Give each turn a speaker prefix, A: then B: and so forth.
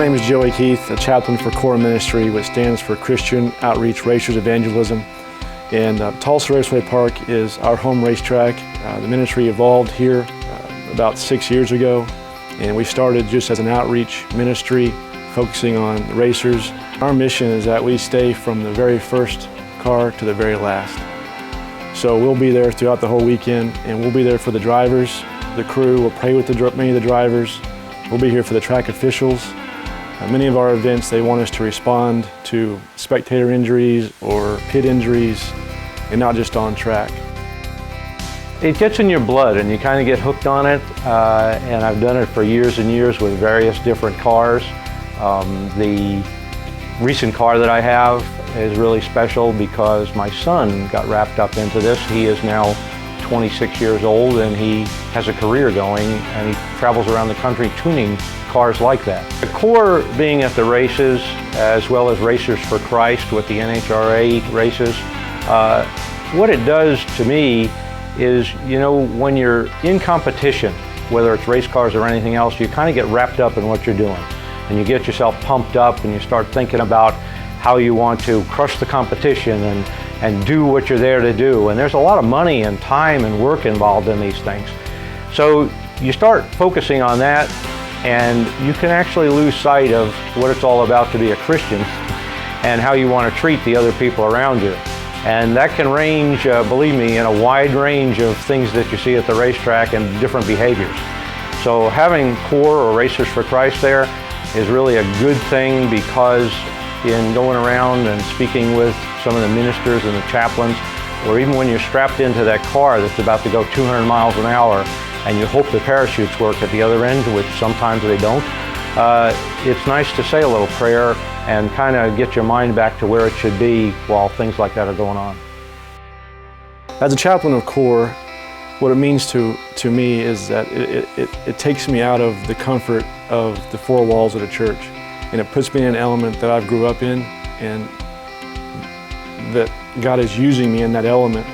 A: name is Joey Keith, a chaplain for Core Ministry, which stands for Christian Outreach Racers Evangelism. And Tulsa Raceway Park is our home racetrack. The ministry evolved here about 6 years ago, and we started just as an outreach ministry focusing on racers. Our mission is that we stay from the very first car to the very last. So we'll be there throughout the whole weekend, and we'll be there for the drivers, the crew. We'll pray with many of the drivers. We'll be here for the track officials. Many of our events, they want us to respond to spectator injuries or pit injuries, and not just on track.
B: It gets in your blood and you kind of get hooked on it, and I've done it for years and years with various different cars. The recent car that I have is really special because my son got wrapped up into this. He is now 26 years old and he has a career going, and he travels around the country tuning cars like that. The Core being at the races, as well as Racers for Christ with the NHRA races, what it does to me is, you know, when you're in competition, whether it's race cars or anything else, you kind of get wrapped up in what you're doing. And you get yourself pumped up and you start thinking about how you want to crush the competition and do what you're there to do. And there's a lot of money and time and work involved in these things. So you start focusing on that, and you can actually lose sight of what it's all about to be a Christian and how you want to treat the other people around you. And that can range, believe me, in a wide range of things that you see at the racetrack and different behaviors. So having Core or Racers for Christ there is really a good thing, because in going around and speaking with some of the ministers and the chaplains, or even when you're strapped into that car that's about to go 200 miles an hour and you hope the parachutes work at the other end, which sometimes they don't, it's nice to say a little prayer and kind of get your mind back to where it should be while things like that are going on.
A: As a chaplain of Core, what it means to me is that it takes me out of the comfort of the four walls of the church, and it puts me in an element that I've grew up in, and that God is using me in that element